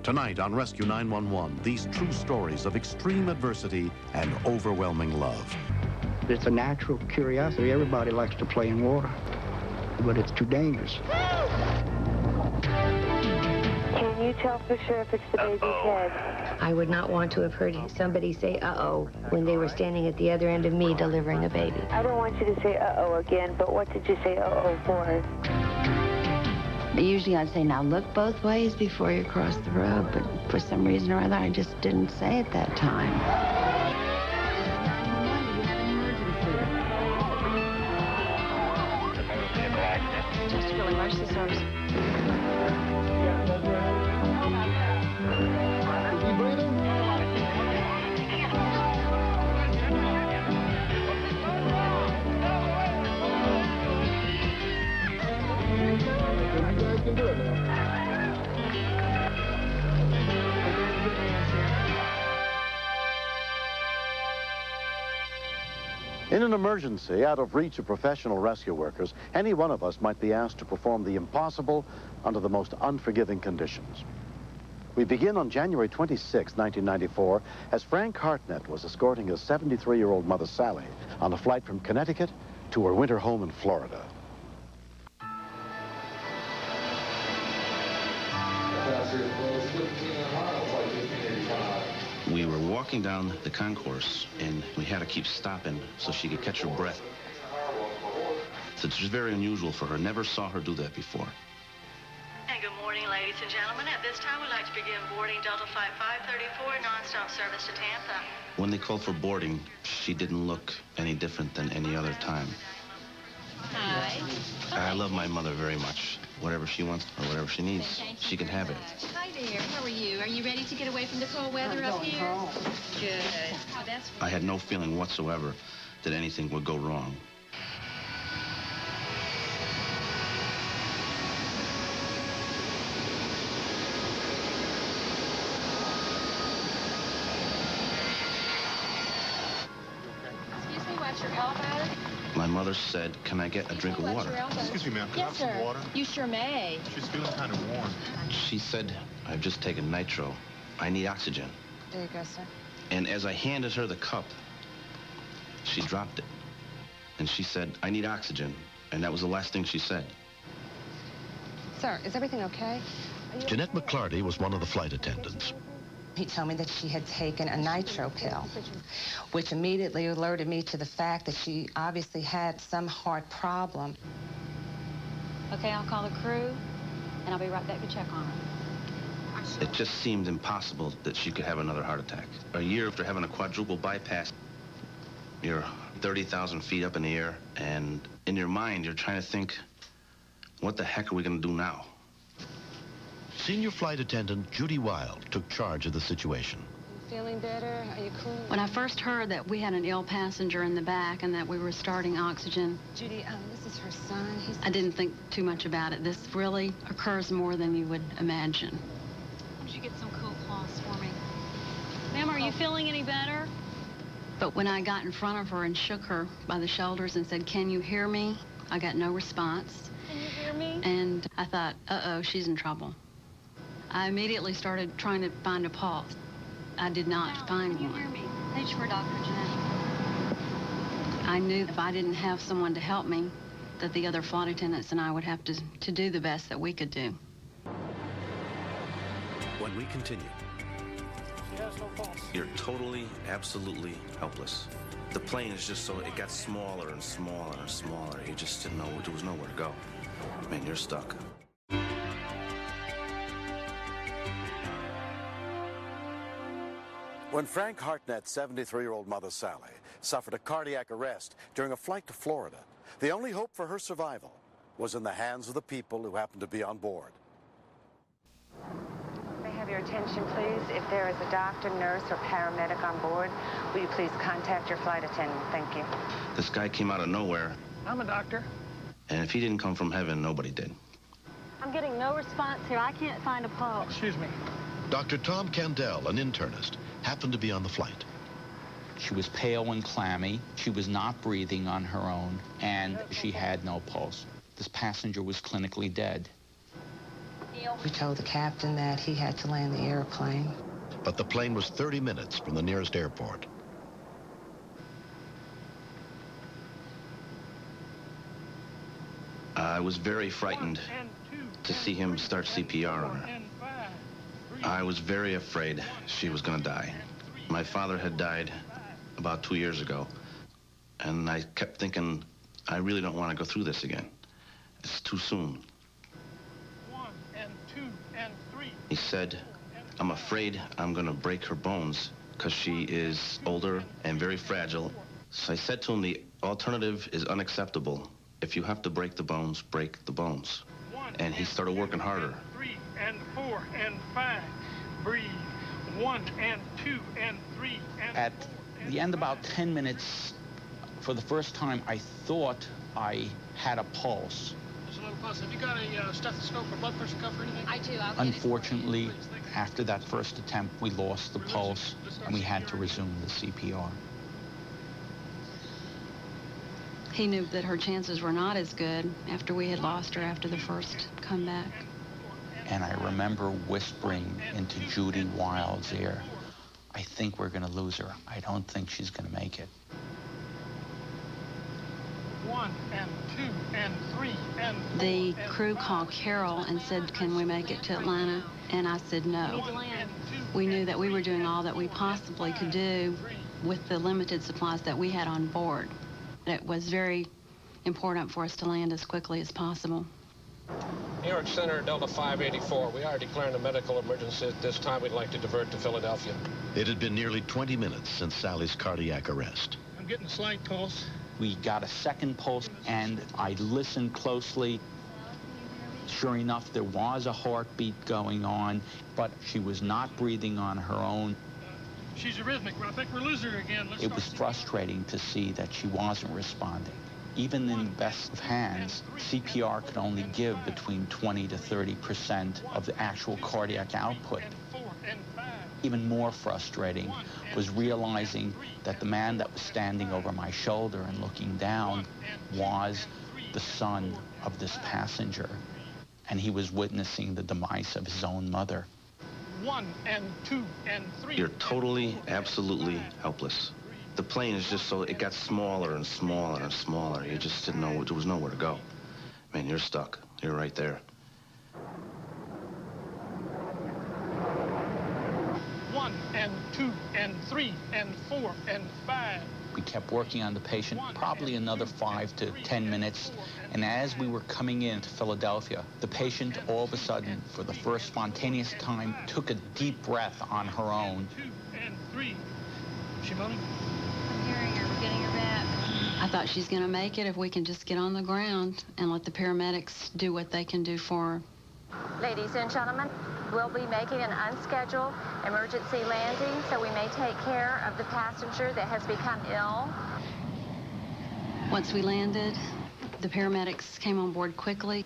Tonight on Rescue 911, these true stories of extreme adversity and overwhelming love. It's a natural curiosity. Everybody likes to play in water, but it's too dangerous. Can you tell for sure if it's the baby's head? I would not want to have heard somebody say uh-oh when they were standing at the other end of me delivering a baby. I don't want you to say uh-oh again, but what did you say uh-oh for? Usually I'd say, now look both ways before you cross the road, but for some reason or other, I just didn't say it that time. Just really mercy service. In an emergency, out of reach of professional rescue workers, any one of us might be asked to perform the impossible under the most unforgiving conditions. We begin on January 26, 1994, as Frank Hartnett was escorting his 73-year-old mother, Sally, on a flight from Connecticut to her winter home in Florida. We were walking down the concourse, and we had to keep stopping so she could catch her breath. So it's just very unusual for her. Never saw her do that before. And good morning, ladies and gentlemen. At this time, we'd like to begin boarding Delta Flight 534, nonstop service to Tampa. When they called for boarding, she didn't look any different than any other time. Hi. I love my mother very much. Whatever she wants or whatever she needs, she can have it. Hi there. How are you? Are you ready to get away from the cold weather up here? Good. Oh, that's I had no feeling whatsoever that anything would go wrong. Excuse me, what's your elevator? My mother said, "Can I get a drink of water?" Excuse me, ma'am. Can I Yes, have some sir. water? You sure may. She's feeling kind of warm. She said, "I've just taken nitro. I need oxygen." There you go, sir. And as I handed her the cup, she dropped it. And she said, "I need oxygen." And that was the last thing she said. Sir, is everything okay? Jeanette McClarty was one of the flight attendants. He told me that she had taken a nitro pill, which immediately alerted me to the fact that she obviously had some heart problem. Okay, I'll call the crew, and I'll be right back to check on her. It just seemed impossible that she could have another heart attack. A year after having a quadruple bypass, you're 30,000 feet up in the air, and in your mind, you're trying to think, what the heck are we going to do now? Senior flight attendant Judy Wild took charge of the situation. Feeling better? Are you cool? When I first heard that we had an ill passenger in the back and that we were starting oxygen, Judy, this is her son. I didn't think too much about it. This really occurs more than you would imagine. Why don't you get some cool cloths for me? Ma'am, are you feeling any better? But when I got in front of her and shook her by the shoulders and said, "Can you hear me?" I got no response. Can you hear me? And I thought, uh-oh, she's in trouble. I immediately started trying to find a pulse. I did not find one. Can you hear me? Reach for Dr. Jeanette. I knew if I didn't have someone to help me, that the other flight attendants and I would have to do the best that we could do. When we continue, You're totally, absolutely helpless. The plane is just so, it got smaller and smaller and smaller. You just didn't know, there was nowhere to go. Man, you're stuck. when Frank Hartnett's 73-year-old mother, Sally, suffered a cardiac arrest during a flight to Florida, the only hope for her survival was in the hands of the people who happened to be on board. May I have your attention, please? If there is a doctor, nurse, or paramedic on board, will you please contact your flight attendant? Thank you. This guy came out of nowhere. I'm a doctor. And if he didn't come from heaven, nobody did. I'm getting no response here. I can't find a pulse. Excuse me. Dr. Tom Candell, an internist, happened to be on the flight. She was pale and clammy. She was not breathing on her own, and she had no pulse. This passenger was clinically dead. We told the captain that he had to land the airplane. But the plane was 30 minutes from the nearest airport. I was very frightened to see him start CPR on her. I was very afraid she was going to die. My father had died about 2 years ago, and I kept thinking, I really don't want to go through this again. It's too soon. 1 and 2 and 3. He said, I'm afraid I'm going to break her bones because she is older and very fragile. So I said to him, the alternative is unacceptable. If you have to break the bones, break the bones. And he started working harder. 3 and 4 and 5. Breathe. 1 and 2 and 3 and At the end, about 10 minutes, for the first time, I thought I had a pulse. Just a little pulse. Have you got a stethoscope or blood pressure cuff or anything? I do. Unfortunately, after that first attempt, we lost the pulse, and we had to resume the CPR. He knew that her chances were not as good after we had lost her after the first comeback. And I remember whispering into Judy Wild's ear, I think we're going to lose her. I don't think she's going to make it. 1 and 2 and 3 and 4. The crew called Carol and said, can we make it to Atlanta? And I said no. We knew that we were doing all that we possibly could do with the limited supplies that we had on board. It was very important for us to land as quickly as possible. New York Center, Delta 584. We are declaring a medical emergency. At this time, we'd like to divert to Philadelphia. It had been nearly 20 minutes since Sally's cardiac arrest. I'm getting a slight pulse. We got a second pulse, and I listened closely. Sure enough, there was a heartbeat going on, but she was not breathing on her own. She's arrhythmic, but I think we're losing her again. It was frustrating to see that she wasn't responding. Even in the best of hands, CPR could only give between 20 to 30% of the actual cardiac output. Even more frustrating was realizing that the man that was standing over my shoulder and looking down was the son of this passenger, and he was witnessing the demise of his own mother. 1 and 2 and 3. You're totally, absolutely helpless. The plane is just so, it got smaller and smaller and smaller. You just didn't know, there was nowhere to go. Man, you're stuck. You're right there. 1 and 2 and 3 and 4 and 5. We kept working on the patient, probably another 5 to 10 minutes. And as we were coming into Philadelphia, the patient all of a sudden, for the first spontaneous time, took a deep breath on her own. 2 and 3. She moaning? I'm hearing her. We're getting her back. I thought she's going to make it if we can just get on the ground and let the paramedics do what they can do for her. Ladies and gentlemen, we'll be making an unscheduled emergency landing, so we may take care of the passenger that has become ill. Once we landed, the paramedics came on board quickly.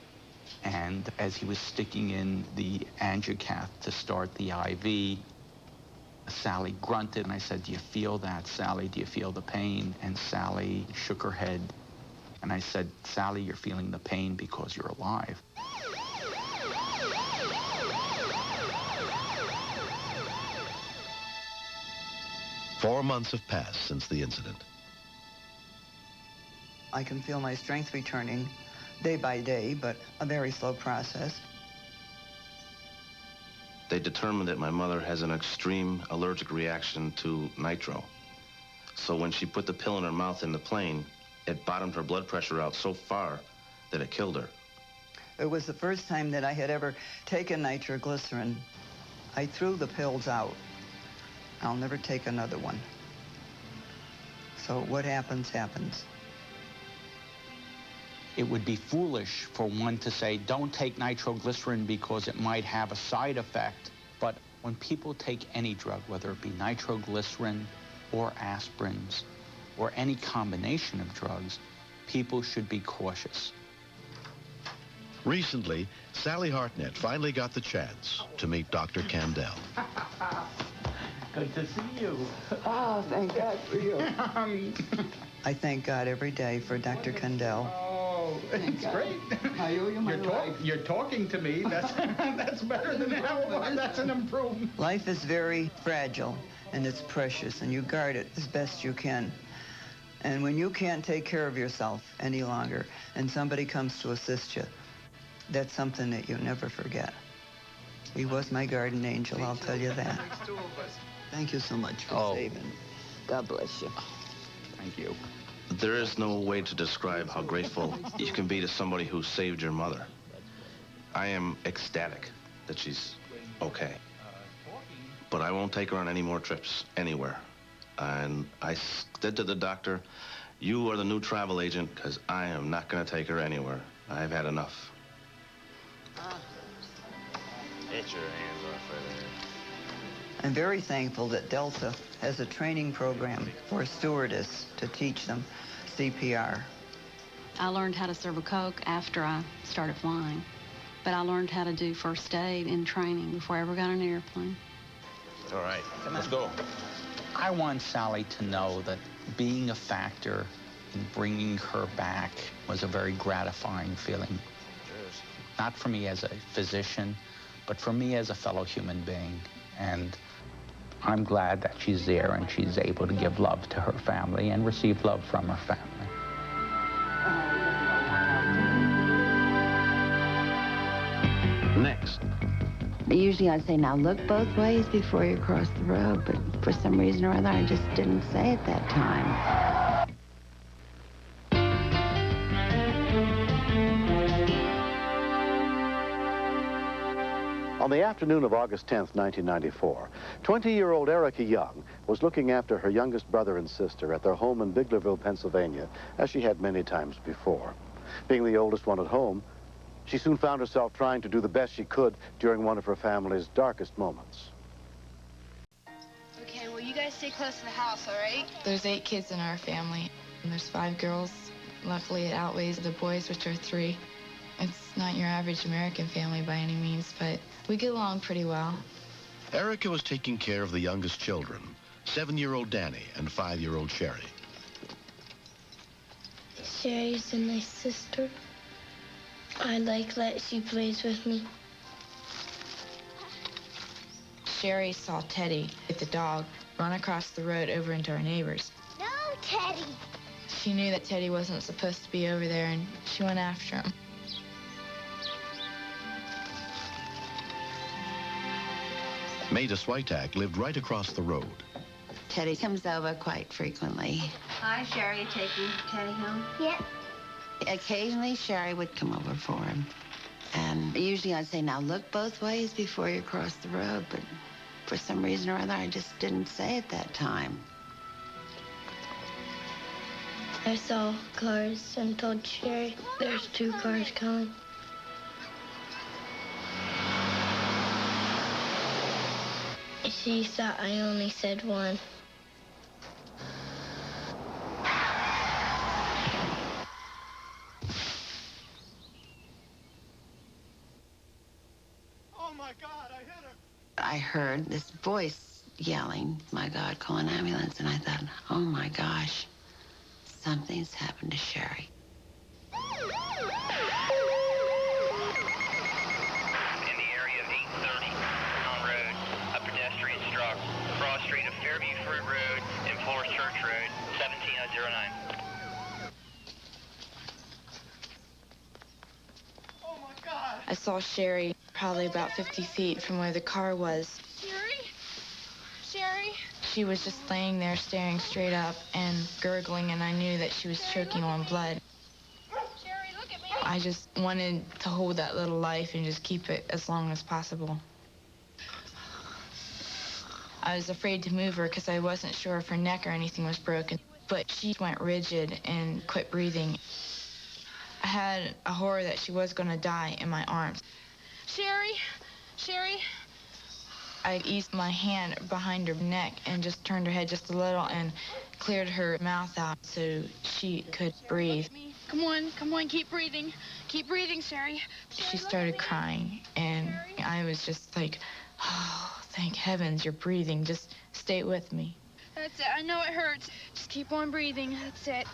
And as he was sticking in the angiocath to start the IV, Sally grunted, and I said, do you feel that, Sally? Do you feel the pain? And Sally shook her head. And I said, Sally, you're feeling the pain because you're alive. Four months have passed since the incident. I can feel my strength returning day by day, but a very slow process. They determined that my mother has an extreme allergic reaction to nitro. So when she put the pill in her mouth in the plane, it bottomed her blood pressure out so far that it killed her. It was the first time that I had ever taken nitroglycerin. I threw the pills out. I'll never take another one. So what happens, happens. It would be foolish for one to say, don't take nitroglycerin because it might have a side effect. But when people take any drug, whether it be nitroglycerin or aspirins or any combination of drugs, people should be cautious. Recently, Sally Hartnett finally got the chance to meet Dr. Kandel. Good to see you. Oh, thank God for you. I thank God every day for Dr. Kandel. So it's great. I owe you my life. You're talking to me. That's that's better than that. That's an improvement. Life is very fragile, and it's precious, and you guard it as best you can. And when you can't take care of yourself any longer, and somebody comes to assist you, that's something that you never forget. He was my guardian angel, I'll tell you that. Thank you so much for saving. God bless you. Thank you. There is no way to describe how grateful you can be to somebody who saved your mother. I am ecstatic that she's okay. But I won't take her on any more trips anywhere. And I said to the doctor, you are the new travel agent, because I am not going to take her anywhere. I've had enough. Get your hands off her there. I'm very thankful that Delta has a training program for a stewardess to teach them CPR. I learned how to serve a Coke after I started flying, but I learned how to do first aid in training before I ever got on an airplane. All right, let's go. I want Sally to know that being a factor in bringing her back was a very gratifying feeling. Not for me as a physician, but for me as a fellow human being. And I'm glad that she's there and she's able to give love to her family and receive love from her family. Next. Usually I'd say, now look both ways before you cross the road, but for some reason or other, I just didn't say it that time. On the afternoon of August 10th, 1994, 20-year-old Erica Young was looking after her youngest brother and sister at their home in Biglerville, Pennsylvania, as she had many times before. Being the oldest one at home, she soon found herself trying to do the best she could during one of her family's darkest moments. Okay, well, you guys stay close to the house, all right? There's 8 kids in our family, and there's 5 girls. Luckily, it outweighs the boys, which are 3. It's not your average American family by any means, but we get along pretty well. Erica was taking care of the youngest children, 7-year-old Danny and 5-year-old Sherry. Sherry's a nice sister. I like that she plays with me. Sherry saw Teddy, the dog, run across the road over into our neighbor's. No, Teddy! She knew that Teddy wasn't supposed to be over there, and she went after him. Maida Switek lived right across the road. Teddy comes over quite frequently. Hi, Sherry. You taking Teddy home? Yep. Occasionally, Sherry would come over for him. And usually I'd say, now look both ways before you cross the road, but for some reason or other, I just didn't say it that time. I saw cars and told Sherry there's 2 cars coming. She thought I only said 1. Oh my God, I hit her. I heard this voice yelling, my God, call an ambulance. And I thought, oh my gosh, something's happened to Sherry. In the area of 830 Town Road, a pedestrian struck Cross Street of Fairview Fruit Road and Forest Church Road, 17009. Oh my God. I saw Sherry probably about 50 feet from where the car was. Sherry? Sherry? She was just laying there staring straight up and gurgling, and I knew that she was choking on blood. Sherry, look at me. I just wanted to hold that little life and just keep it as long as possible. I was afraid to move her because I wasn't sure if her neck or anything was broken, but she went rigid and quit breathing. I had a horror that she was going to die in my arms. Sherry? Sherry? I eased my hand behind her neck and just turned her head just a little and cleared her mouth out so she could breathe. Come on, keep breathing. Keep breathing, Sherry. She started crying, and I was just like, oh, thank heavens you're breathing. Just stay with me. That's it. I know it hurts. Just keep on breathing. That's it.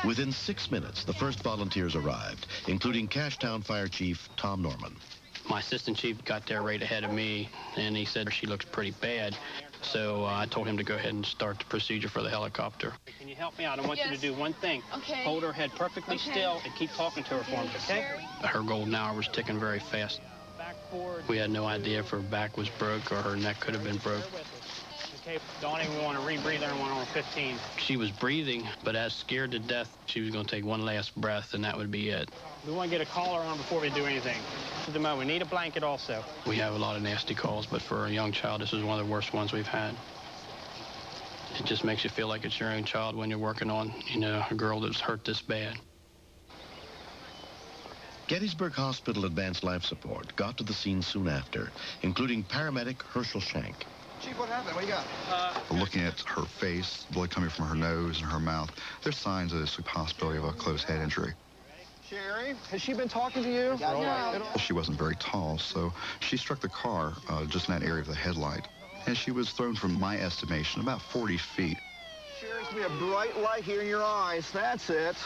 Within 6 minutes, the first volunteers arrived, including Cashtown Fire Chief Tom Norman. My assistant chief got there right ahead of me, and he said she looks pretty bad. So I told him to go ahead and start the procedure for the helicopter. Can you help me out? I want you to do one thing. Okay. Hold her head perfectly still and keep talking to her for me, okay? Her golden hour was ticking very fast. We had no idea if her back was broke or her neck could have been broke. Okay, Donnie, we want to rebreathe her on 15. She was breathing, but as scared to death, she was going to take one last breath, and that would be it. We want to get a collar on before we do anything. At the moment, we need a blanket also. We have a lot of nasty calls, but for a young child, this is one of the worst ones we've had. It just makes you feel like it's your own child when you're working on, a girl that's hurt this bad. Gettysburg Hospital Advanced Life Support got to the scene soon after, including paramedic Herschel Shank. Chief, what happened? What do you got? Looking at her face, blood coming from her nose and her mouth, there's signs of this possibility of a closed head injury. Sherry, has she been talking to you? No. She wasn't very tall, so she struck the car just in that area of the headlight. And she was thrown, from my estimation, about 40 feet. Sherry's gonna be a bright light here in your eyes. That's it.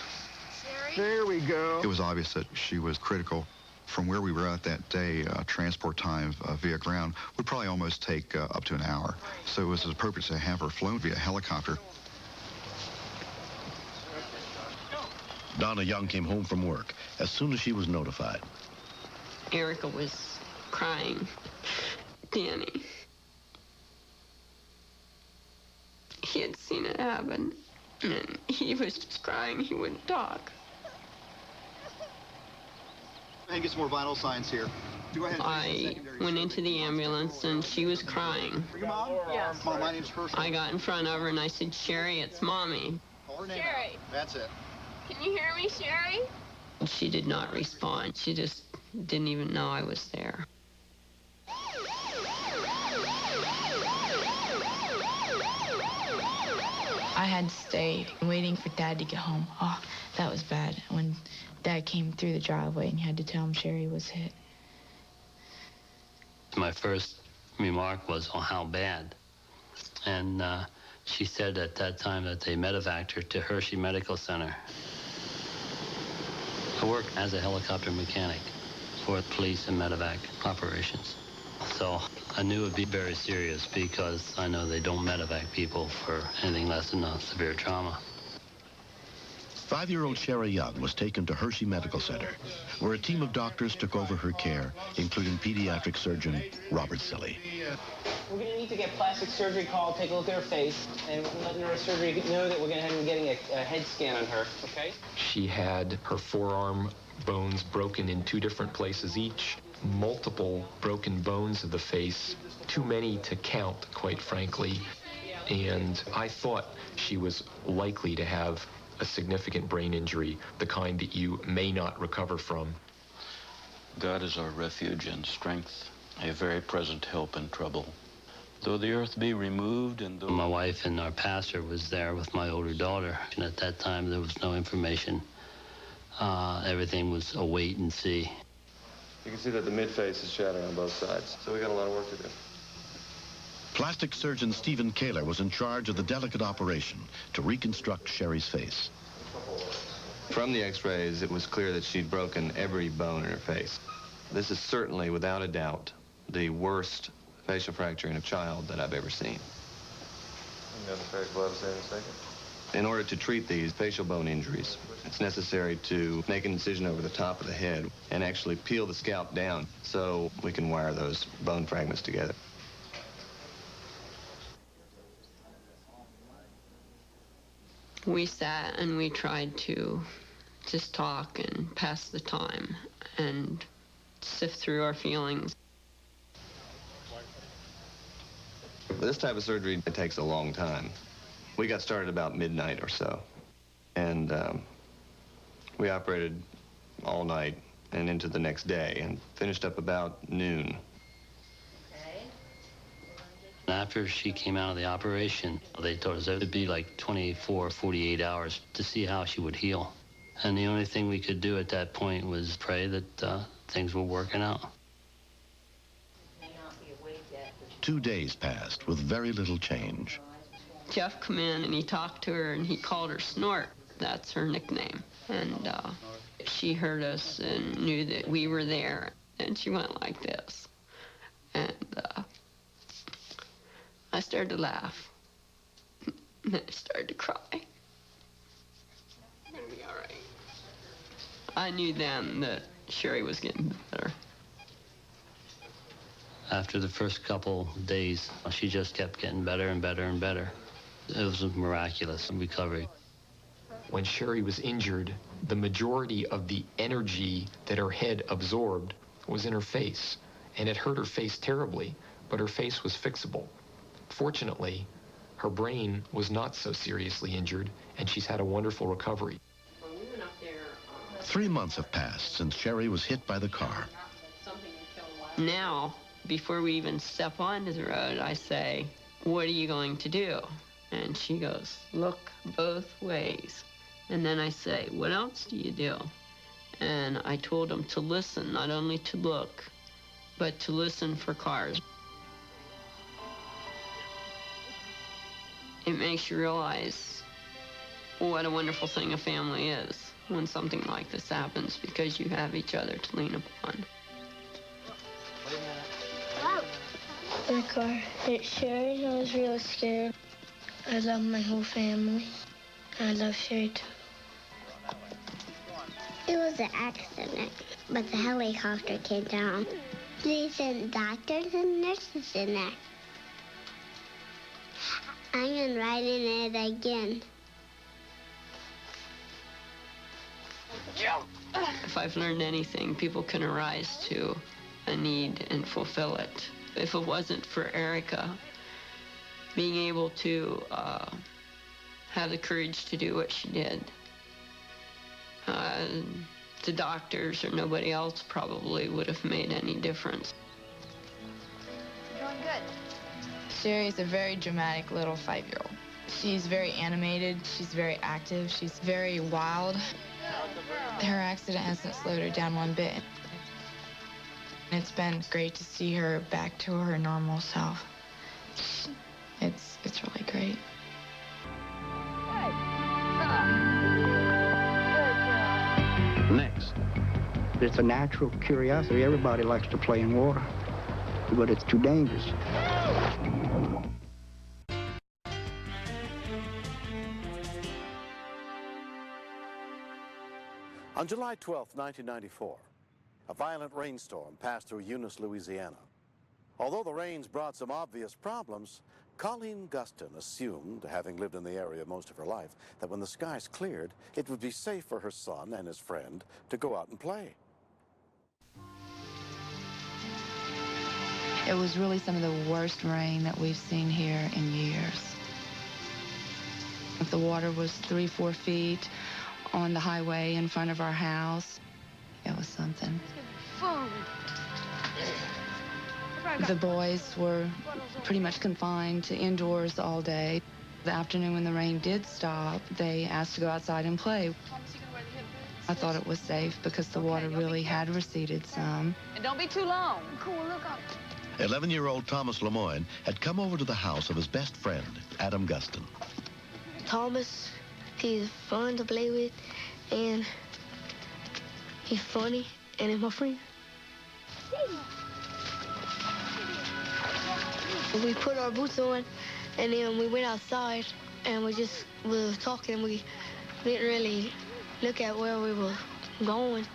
Sherry? There we go. It was obvious that she was critical. From where we were at that day, transport time via ground would probably almost take up to an hour. So it was appropriate to have her flown via helicopter. Donna Young came home from work as soon as she was notified. Erica was crying. Danny. He had seen it happen, and he was just crying. He wouldn't talk. And get some more vital signs here. Go ahead. I went into the ambulance, and she was crying. Mom? Yes. Mom, my name's Herschel. I got in front of her, and I said, Sherry, it's Mommy. Call her name Sherry. out. That's it. Can you hear me, Sherry? She did not respond. She just didn't even know I was there. I had to stay waiting for Dad to get home. Oh, that was bad. When Dad came through the driveway and you had to tell him Sherry was hit. My first remark was, oh, how bad? And she said at that time that they medevaced her to Hershey Medical Center. I worked as a helicopter mechanic for police and medevac operations. So I knew it would be very serious because I know they don't medevac people for anything less than a severe trauma. 5-year-old Sherry Young was taken to Hershey Medical Center, where a team of doctors took over her care, including pediatric surgeon Robert Silly. We're going to need to get plastic surgery called, take a look at her face, and let neurosurgery know that we're going to have him getting a head scan on her, okay? She had her forearm bones broken in 2 different places each, multiple broken bones of the face, too many to count, quite frankly, and I thought she was likely to have a significant brain injury, the kind that you may not recover from. God is our refuge and strength, a very present help in trouble. Though the earth be removed and though... My wife and our pastor was there with my older daughter, and at that time there was no information. Everything was a wait and see. You can see that the midface is shattered on both sides, so we got a lot of work to do. Plastic surgeon Stephen Kaler was in charge of the delicate operation to reconstruct Sherry's face. From the x-rays, it was clear that she'd broken every bone in her face. This is certainly, without a doubt, the worst facial fracture in a child that I've ever seen. In order to treat these facial bone injuries, it's necessary to make an incision over the top of the head and actually peel the scalp down so we can wire those bone fragments together. We sat and we tried to just talk and pass the time and sift through our feelings. This type of surgery, it takes a long time. We got started about midnight or so, and we operated all night and into the next day and finished up about noon. After she came out of the operation, they told us it would be like 24, 48 hours to see how she would heal. And the only thing we could do at that point was pray that things were working out. 2 days passed with very little change. Jeff come in and he talked to her and he called her Snort. That's her nickname. And she heard us and knew that we were there, and she went like this. And I started to laugh. And then I started to cry. We're gonna be all right. I knew then that Sherry was getting better. After the first couple days, she just kept getting better and better and better. It was a miraculous recovery. When Sherry was injured, the majority of the energy that her head absorbed was in her face, and it hurt her face terribly, but her face was fixable. Fortunately, her brain was not so seriously injured, and she's had a wonderful recovery. 3 months have passed since Sherry was hit by the car. Now, before we even step onto the road, I say, "What are you going to do?" And she goes, "Look both ways." And then I say, "What else do you do?" And I told him to listen, not only to look, but to listen for cars. It makes you realize what a wonderful thing a family is when something like this happens, because you have each other to lean upon. The car hit Sherry. I was real scared. I love my whole family. I love Sherry too. It was an accident, but the helicopter came down. They sent doctors and nurses in there. I'm gonna ride in it again. If I've learned anything, people can arise to a need and fulfill it. If it wasn't for Erica being able to have the courage to do what she did, the doctors or nobody else probably would have made any difference. You're doing good. Sherry's a very dramatic little 5-year-old. She's very animated, she's very active, she's very wild. Her accident hasn't slowed her down one bit. It's been great to see her back to her normal self. It's really great. Next. It's a natural curiosity. Everybody likes to play in water, but it's too dangerous. On July 12, 1994, a violent rainstorm passed through Eunice, Louisiana. Although the rains brought some obvious problems, Colleen Guston assumed, having lived in the area most of her life, that when the skies cleared, it would be safe for her son and his friend to go out and play. It was really some of the worst rain that we've seen here in years. If the water was 3-4 feet on the highway in front of our house, it was something. The boys were pretty much confined to indoors all day. The afternoon when the rain did stop, they asked to go outside and play. I thought it was safe because the water really had receded some. And don't be too long. Cool, look up. 11-year-old Thomas Lemoyne had come over to the house of his best friend, Adam Guston. Thomas, he's fun to play with, and he's funny, and he's my friend. We put our boots on, and then we went outside, and we were talking, and we didn't really look at where we were going.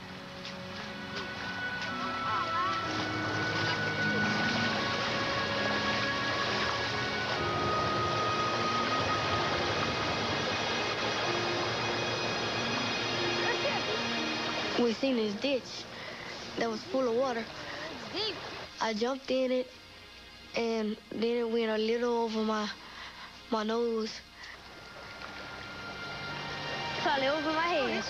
We seen this ditch that was full of water. Deep. I jumped in it, and then it went a little over my nose. Probably over my head.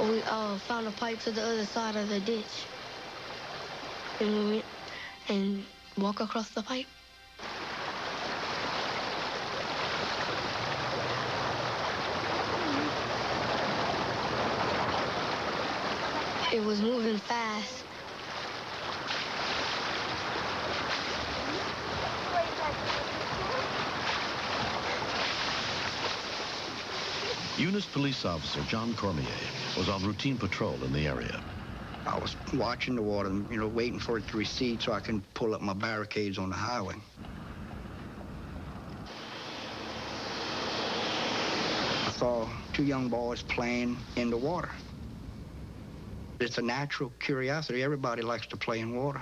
We found a pipe to the other side of the ditch, and we went and walked across the pipe. It was moving fast. Eunice Police Officer John Cormier was on routine patrol in the area. I was watching the water, you know, waiting for it to recede so I can pull up my barricades on the highway. I saw two young boys playing in the water. It's a natural curiosity. Everybody likes to play in water,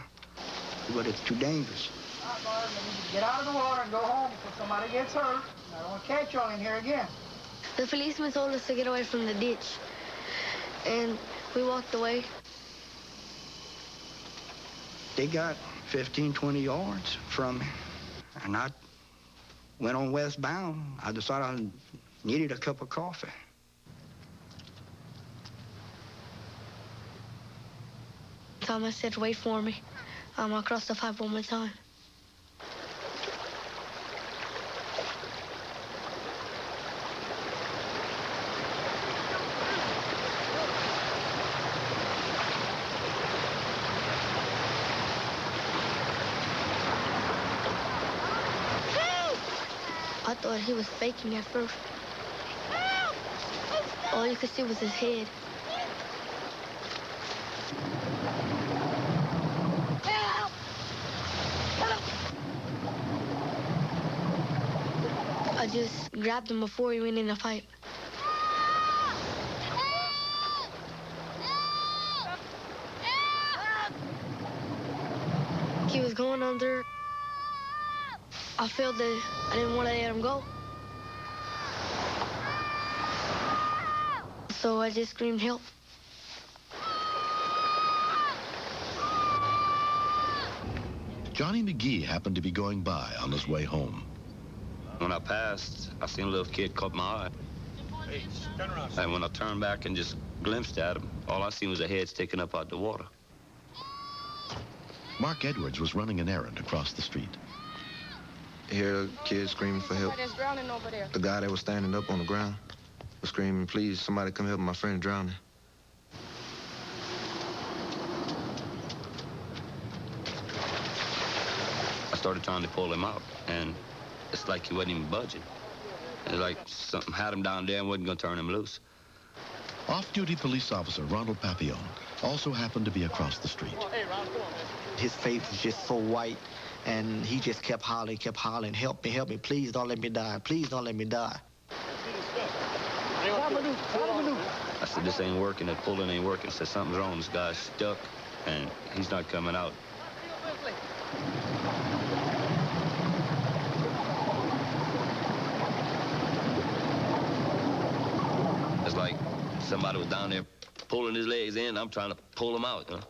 but it's too dangerous. Get out of the water and go home before somebody gets hurt. I don't want to catch y'all in here again. The policeman told us to get away from the ditch, and we walked away. They got 15, 20 yards from me, and I went on westbound. I decided I needed a cup of coffee. Thomas said, wait for me. I'll cross the pipe one more time. I thought he was faking at first. All you could see was his head. I just grabbed him before he went in the pipe. He was going under. I felt that I didn't want to let him go. So I just screamed help. Johnny McGee happened to be going by on his way home. When I passed, I seen a little kid caught my eye. Hey, turn around. And when I turned back and just glimpsed at him, all I seen was a head sticking up out the water. Mark Edwards was running an errand across the street. I hear a kid screaming for help. Somebody's drowning over there. The guy that was standing up on the ground was screaming, please, somebody come help my friend drowning. I started trying to pull him out, and it's like he wasn't even budging. It's like something had him down there and wasn't going to turn him loose. Off-duty police officer Ronald Papillon also happened to be across the street. Hey, Ron, come on, man. His face was just so white, and he just kept hollering, help me, please don't let me die, please don't let me die. I said, this ain't working, that pulling ain't working. I said, something's wrong, this guy's stuck, and he's not coming out. It's like somebody was down there pulling his legs in, I'm trying to pull him out, you know?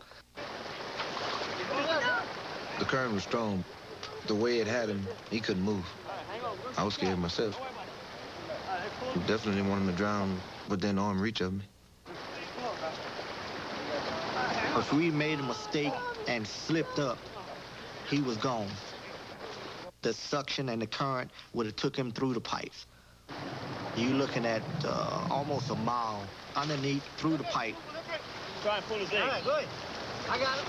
The current was strong. The way it had him, he couldn't move. I was scared myself. Definitely didn't want him to drown within arm reach of me. If we made a mistake and slipped up, he was gone. The suction and the current would have took him through the pipes. You're looking at almost a mile underneath through the pipe. Try and pull his leg. All right, go ahead. I got it.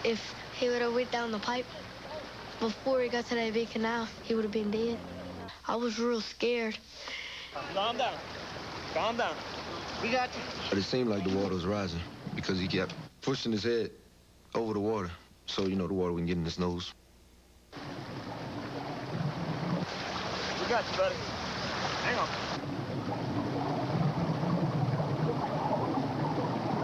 If he would have went down the pipe before he got to that big canal, he would have been dead. I was real scared. Calm down. Calm down. We got you. But it seemed like the water was rising because he kept pushing his head over the water. So, you know, the water wouldn't get in his nose. We got you, buddy. Hang on.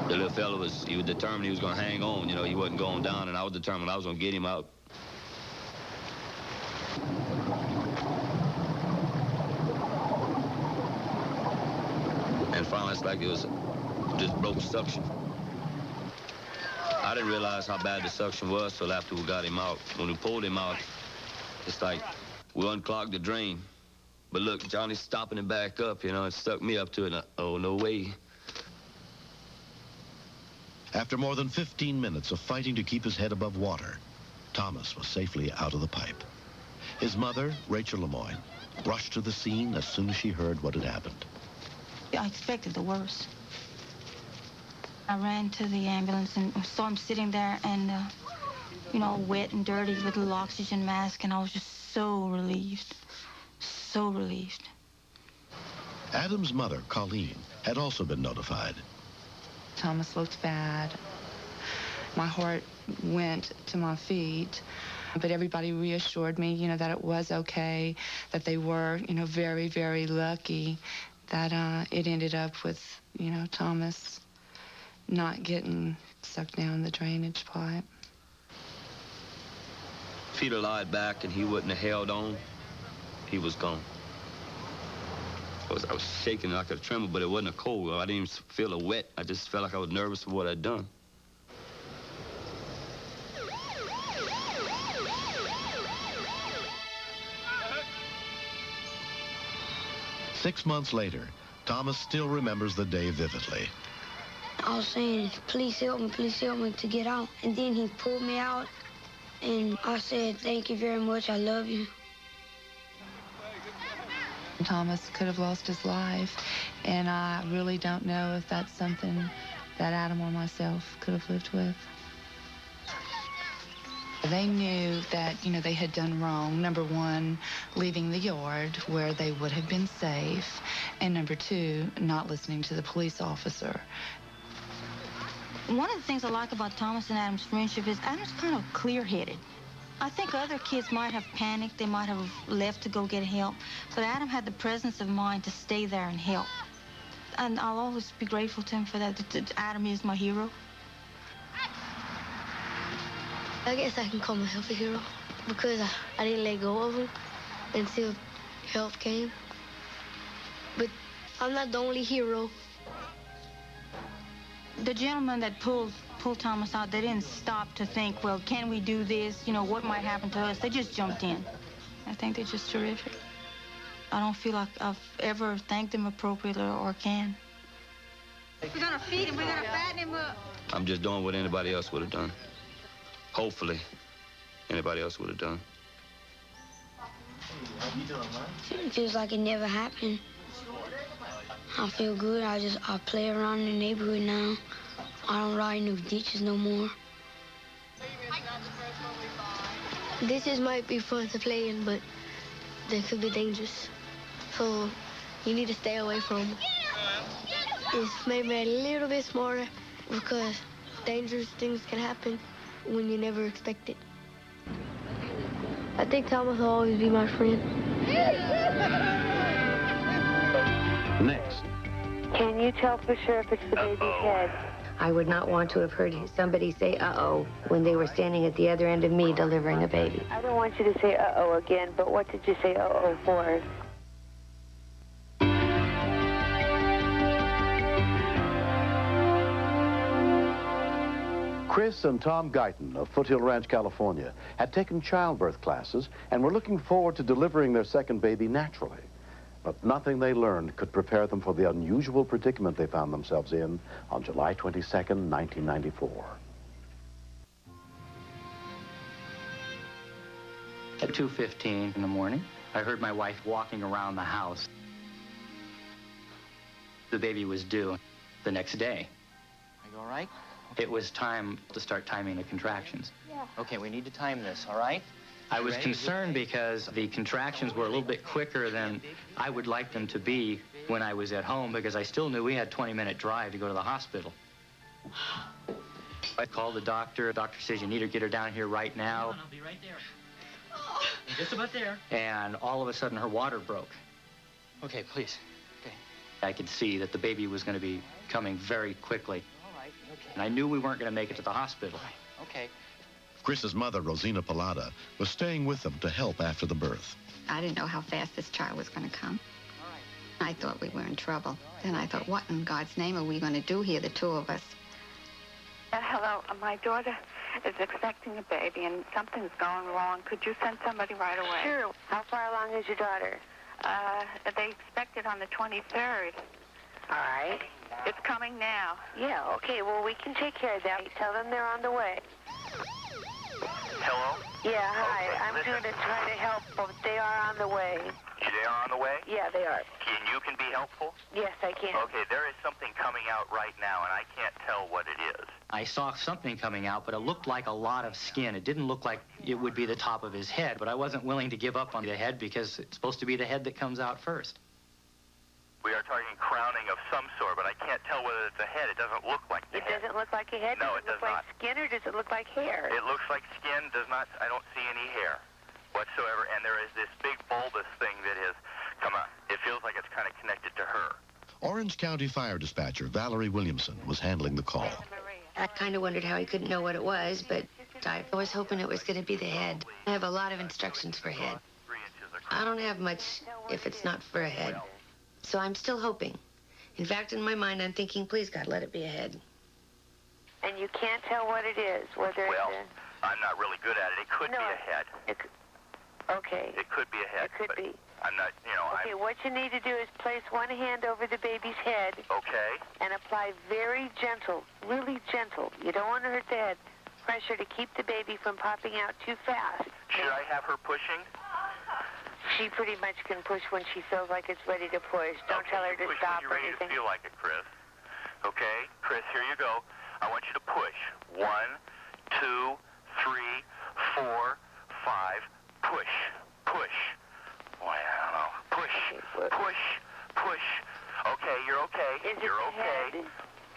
The little fella he was determined he was going to hang on, you know, he wasn't going down, and I was determined I was going to get him out. And finally, it's like it was just broke suction. I didn't realize how bad the suction was till after we got him out. When we pulled him out, it's like we unclogged the drain. But look, Johnny's stopping it back up, you know, it stuck me up to it. Oh, no way. After more than 15 minutes of fighting to keep his head above water, Thomas was safely out of the pipe. His mother, Rachel Lemoyne, rushed to the scene as soon as she heard what had happened. I expected the worst. I ran to the ambulance and saw him sitting there and, you know, wet and dirty with a little oxygen mask, and I was just so relieved. So relieved. Adam's mother, Colleen, had also been notified. Thomas looked bad. My heart went to my feet, but everybody reassured me, that it was okay, that they were, very, very lucky that it ended up with, Thomas not getting sucked down the drainage pipe. If he'd have lied back and he wouldn't have held on, he was gone. I was shaking like a tremble, but it wasn't a cold. I didn't even feel a wet. I just felt like I was nervous for what I'd done. Six months later, Thomas still remembers the day vividly. I was saying, please help me to get out. And then he pulled me out, and I said, thank you very much, I love you. Thomas could have lost his life, and I really don't know if that's something that Adam or myself could have lived with. They knew that, they had done wrong. Number one, leaving the yard where they would have been safe. And number two, not listening to the police officer. One of the things I like about Thomas and Adam's friendship is Adam's kind of clear-headed. I think other kids might have panicked. They might have left to go get help. But Adam had the presence of mind to stay there and help. And I'll always be grateful to him for that. Adam is my hero. I guess I can call myself a hero because I didn't let go of him until help came. But I'm not the only hero. The gentleman that pulled Thomas out, they didn't stop to think, well, can we do this? What might happen to us? They just jumped in. I think they're just terrific. I don't feel like I've ever thanked them appropriately or can. We're gonna feed him. We're gonna fatten him up. I'm just doing what anybody else would have done. Hopefully, anybody else would have done. It feels like it never happened. I feel good. I play around in the neighborhood now. I don't ride in the ditches no more. Ditches might be fun to play in, but they could be dangerous. So you need to stay away from them. It's made me a little bit smarter because dangerous things can happen when you never expect it. I think Thomas will always be my friend. Next. Can you tell for sure if it's the baby's head? I would not want to have heard somebody say uh-oh when they were standing at the other end of me delivering a baby. I don't want you to say uh-oh again, but what did you say uh-oh for? Chris and Tom Guyton of Foothill Ranch, California, had taken childbirth classes and were looking forward to delivering their second baby naturally. But nothing they learned could prepare them for the unusual predicament they found themselves in on July 22nd, 1994. At 2:15 in the morning, I heard my wife walking around the house. The baby was due the next day. Are you all right? It was time to start timing the contractions. Yeah. Okay, we need to time this, all right? I was concerned because the contractions were a little bit quicker than I would like them to be when I was at home because I still knew we had a 20-minute drive to go to the hospital. I called the doctor. The doctor says you need to get her down here right now. I'll be right there. Just about there. And all of a sudden her water broke. Okay, please. Okay. I could see that the baby was going to be coming very quickly. All right, okay. And I knew we weren't going to make it to the hospital. Okay. Chris's mother, Rosina Palada, was staying with them to help after the birth. I didn't know how fast this child was going to come. I thought we were in trouble. Then I thought, what in God's name are we going to do here, the two of us? Hello, my daughter is expecting a baby and something's going wrong. Could you send somebody right away? Sure. How far along is your daughter? They expect it on the 23rd. All right. It's coming now. Yeah, okay, well, we can take care of that. Tell them they're on the way. Hello? Yeah, hi. Okay, I'm listen. going to try to help, but they are on the way. They are on the way? Yeah, they are. And you can be helpful? Yes, I can. Okay, there is something coming out right now, and I can't tell what it is. I saw something coming out, but it looked like a lot of skin. It didn't look like it would be the top of his head, but I wasn't willing to give up on the head because it's supposed to be the head that comes out first. We are talking crowning of some sort, but I can't tell whether it's a head. It doesn't look like the head. It doesn't look like a head? No, does it look like skin, or does it look like hair? It looks like skin. Does not. I don't see any hair whatsoever, and there is this big bulbous thing that has come out. It feels like it's kind of connected to her. Orange County Fire Dispatcher Valerie Williamson was handling the call. I kind of wondered how he couldn't know what it was, but I was hoping it was going to be the head. I have a lot of instructions for head. I don't have much if it's not for a head. So I'm still hoping. In fact, in my mind, I'm thinking, please, God, let it be a head. And you can't tell what it is, whether Well, it's I'm not really good at it. It could be a head. Okay. It could be a head. It could be. I'm not, Okay, what you need to do is place one hand over the baby's head. Okay. And apply very gentle, really gentle. You don't want to hurt the head. Pressure to keep the baby from popping out too fast. Should I have her pushing? She pretty much can push when she feels like it's ready to push. Don't tell her to Push stop when you're or ready anything. to feel like it, Chris. Okay, Chris, here you go. I want you to push. 1, 2, 3, 4, 5. Push. Push. Boy, I don't know. Push. Push. Push. Okay, you're okay. You're okay.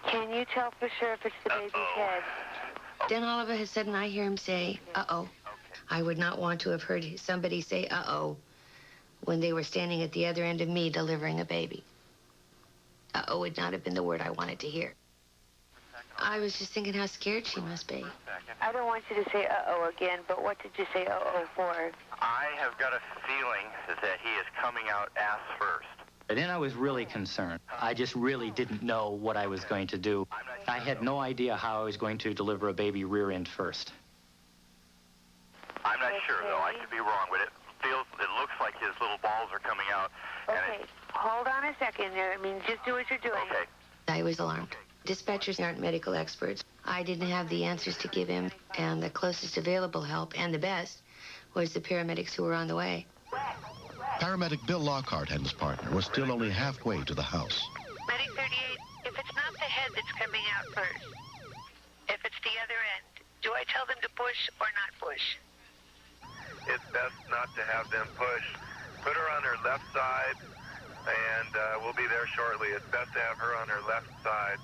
Can you tell for sure if it's the baby's head? Then all of a sudden, I hear him say, uh-oh. I would not want to have heard somebody say, uh-oh, when they were standing at the other end of me delivering a baby. Uh-oh would not have been the word I wanted to hear. I was just thinking how scared she must be. I don't want you to say uh-oh again, but what did you say uh-oh for? I have got a feeling that he is coming out ass first. And then I was really concerned. I just really didn't know what I was going to do. I had no idea how I was going to deliver a baby rear end first. I'm not sure, though. I could be wrong, but it looks like his little balls are coming out. Okay, hold on a second there. I mean, just do what you're doing. Okay. I was alarmed. Dispatchers aren't medical experts. I didn't have the answers to give him, and the closest available help, and the best, was the paramedics who were on the way. Paramedic Bill Lockhart and his partner were still only halfway to the house. Medic 38, if it's not the head that's coming out first, if it's the other end, do I tell them to push or not push? It's best not to have them push. Put her on her left side, and we'll be there shortly. It's best to have her on her left side.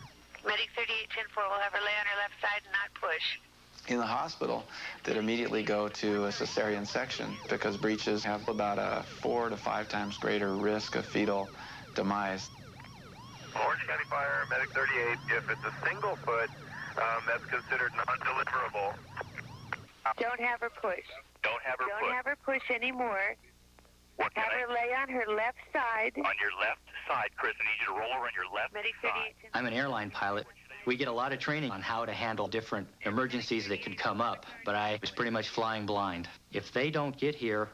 Medic 38-10-4 will have her lay on her left side and not push. In the hospital, they'd immediately go to a cesarean section because breaches have about a 4 to 5 times greater risk of fetal demise. Orange County Fire, Medic 38, if it's a single foot, that's considered non-deliverable. Don't have her push. Don't have her push. Don't have her push anymore. What have her lay on her left side. On your left side, Chris. I need you to roll over on your left side. I'm an airline pilot. We get a lot of training on how to handle different emergencies that could come up, but I was pretty much flying blind. If they don't get here,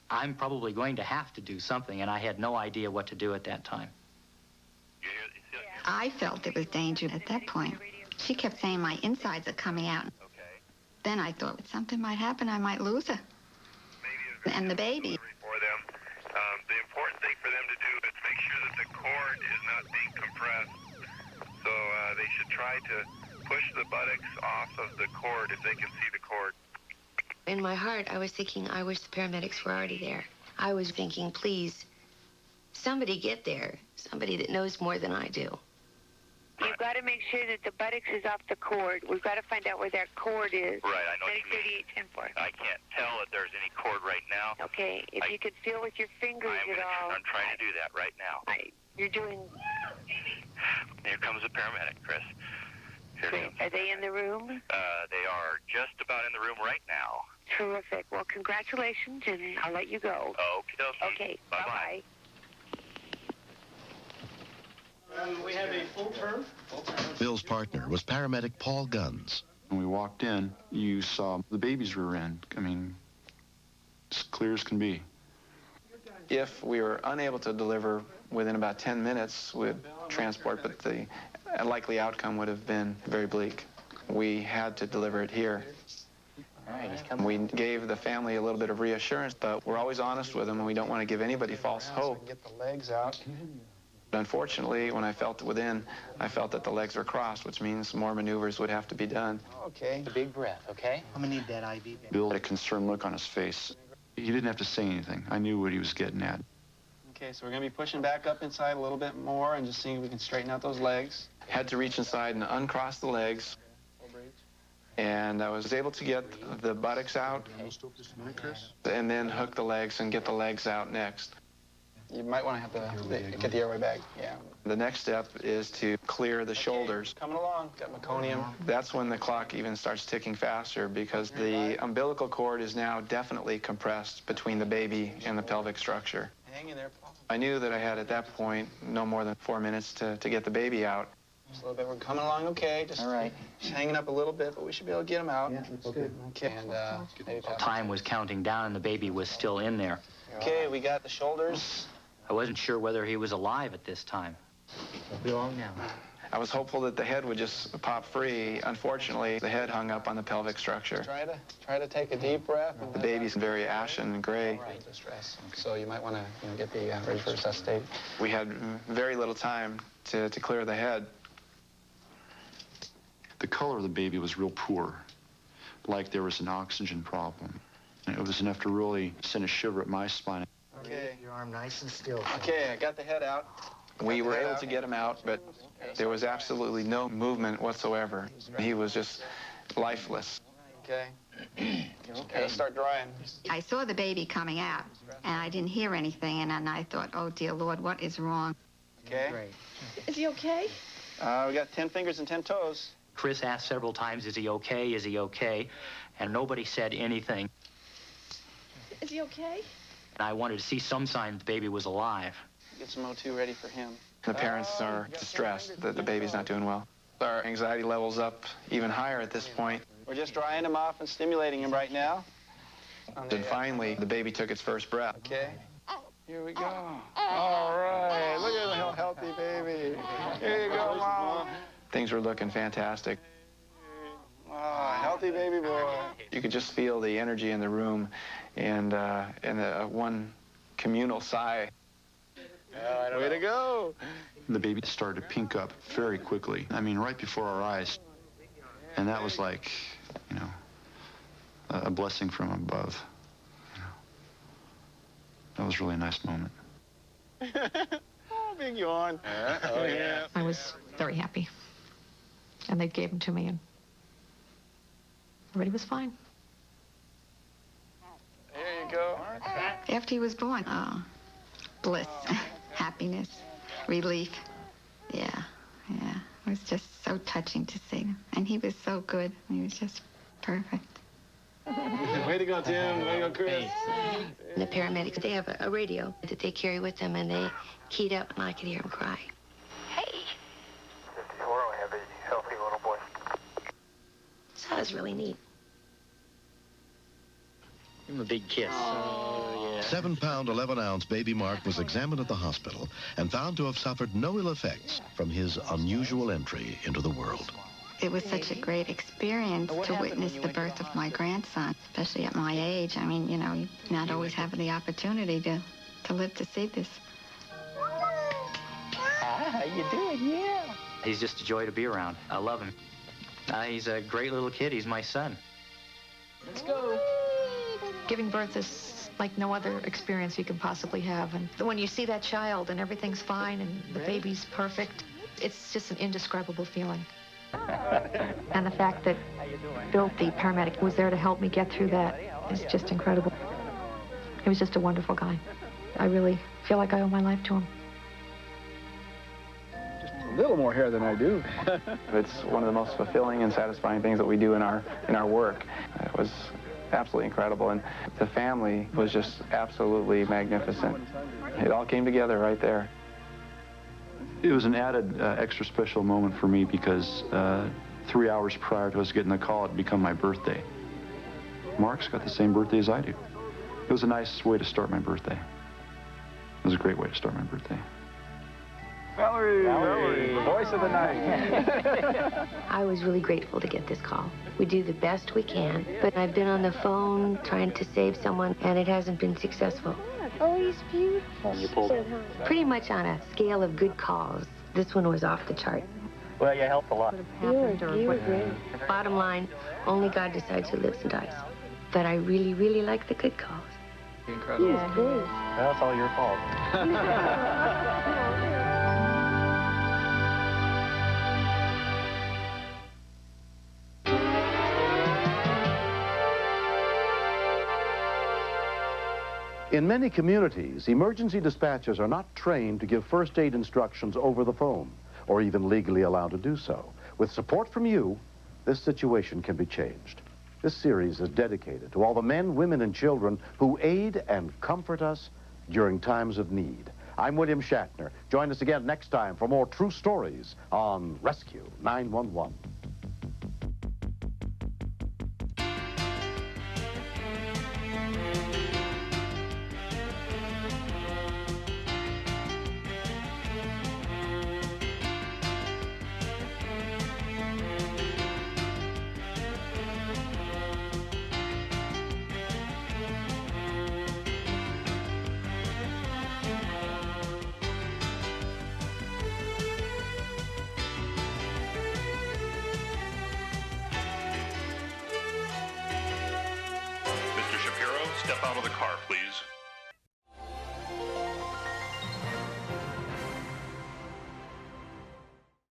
I'm probably going to have to do something, and I had no idea what to do at that time. I felt there was danger at that point. She kept saying my insides are coming out. Then I thought something might happen. I might lose her. And the baby. For them. The important thing for them to do is make sure that the cord is not being compressed. So they should try to push the buttocks off of the cord if they can see the cord. In my heart, I was thinking, I wish the paramedics were already there. I was thinking, please, somebody get there. Somebody that knows more than I do. You've got to make sure that the buttocks is off the cord. We've got to find out where that cord is. Right, I know Medic what you mean. 38-10-4. I can't tell if there's any cord right now. Okay, if you could feel with your fingers at all. I'm trying to do that right now. You're doing... Here comes a paramedic, Chris. Here Are they in the room? They are just about in the room right now. Terrific. Well, congratulations, and I'll let you go. Okay, bye-bye. We have a full turn. Bill's partner was paramedic Paul Guns. When we walked in, you saw the baby's rear end. I mean, as clear as can be. If we were unable to deliver within about 10 minutes with transport, but the likely outcome would have been very bleak. We had to deliver it here. We gave the family a little bit of reassurance, but we're always honest with them, and we don't want to give anybody false hope. Get the legs out. Unfortunately, when I felt within, I felt that the legs were crossed, which means more maneuvers would have to be done. Okay. A big breath, okay? I'm gonna need that IV. Bill had a concerned look on his face. He didn't have to say anything. I knew what he was getting at. Okay, so we're going to be pushing back up inside a little bit more and just seeing if we can straighten out those legs. Had to reach inside and uncross the legs. And I was able to get the buttocks out and then hook the legs and get the legs out next. You might want to have to get the airway bag. Yeah. The next step is to clear the shoulders. Coming along. Got meconium. That's when the clock even starts ticking faster because the umbilical cord is now definitely compressed between the baby and the pelvic structure. Hang in there. I knew that I had at that point no more than 4 minutes to get the baby out. Just a little bit. We're coming along okay. Just all right. Just hanging up a little bit, but we should be able to get him out. Yeah, that's good. Okay. And maybe Time was counting down and the baby was still in there. Okay, we got the shoulders. I wasn't sure whether he was alive at this time. We'll be along now. I was hopeful that the head would just pop free. Unfortunately, the head hung up on the pelvic structure. Try to take a deep breath. The baby's very ashen and gray. Right, distress. So you might want to get the ready for resuscitate. We had very little time to clear the head. The color of the baby was real poor, like there was an oxygen problem. And it was enough to really send a shiver up my spine. Okay. Your arm nice and still. Okay, I got the head out. We were able to get him out, but there was absolutely no movement whatsoever. He was just lifeless. Okay. Gotta start drying. I saw the baby coming out, and I didn't hear anything, and then I thought, oh, dear Lord, what is wrong? Okay. Great. Is he okay? We got 10 fingers and 10 toes. Chris asked several times, is he okay? Is he okay? And nobody said anything. Is he okay? And I wanted to see some sign that the baby was alive. Get some O2 ready for him. The parents are distressed that the baby's not doing well. Our anxiety level's up even higher at this point. We're just drying him off and stimulating him right now. And finally, the baby took its first breath. Okay. Here we go. All right. Look at the healthy baby. Here you go, Mom. Things were looking fantastic. Ah, healthy baby boy. You could just feel the energy in the room and one communal sigh. Way to go. The baby started to pink up very quickly. I mean, right before our eyes. And that was like, you know, a blessing from above. You know, that was really a nice moment. Oh, big yawn. Oh, yeah. I was very happy. And they gave him to me, and everybody was fine. There you go. After he was born, oh, bliss, happiness, relief. Yeah. It was just so touching to see him. And he was so good. He was just perfect. Way to go, Tim. Way to go, Chris. The paramedics, they have a radio that they carry with them, and they keyed up, and I could hear him cry. Hey. 54, we have a healthy little boy. So that was really neat. Give him a big kiss. Oh, yeah. 7-pound, 11-ounce baby Mark was examined at the hospital and found to have suffered no ill effects from his unusual entry into the world. It was such a great experience to witness the birth of my grandson, especially at my age. I mean, you know, not always having the opportunity to live to see this. Hi, how you doing? Yeah. He's just a joy to be around. I love him. He's a great little kid. He's my son. Let's go. Giving birth is like no other experience you can possibly have. And when you see that child and everything's fine and the baby's perfect, it's just an indescribable feeling. And the fact that Bill, the paramedic, was there to help me get through that is just incredible. He was just a wonderful guy. I really feel like I owe my life to him. Just a little more hair than I do. It's one of the most fulfilling and satisfying things that we do in our work. It was absolutely incredible, and the family was just absolutely magnificent. It all came together right there. It was an added extra special moment for me because 3 hours prior to us getting the call, it had become my birthday. Mark's got the same birthday as I do. It was a nice way to start my birthday. It was a great way to start my birthday. Valerie, the voice of the night. I was really grateful to get this call. We do the best we can, but I've been on the phone trying to save someone, and it hasn't been successful. Oh, he's beautiful. You pulled him. Pretty much on a scale of good calls, this one was off the chart. Well, you helped a lot. You were great. Bottom line, only God decides who lives and dies. But I really, really like the good calls. Incredible. Yeah, he is. Well, it's all your fault. In many communities, emergency dispatchers are not trained to give first aid instructions over the phone, or even legally allowed to do so. With support from you, this situation can be changed. This series is dedicated to all the men, women, and children who aid and comfort us during times of need. I'm William Shatner. Join us again next time for more true stories on Rescue 911. Step out of the car, please.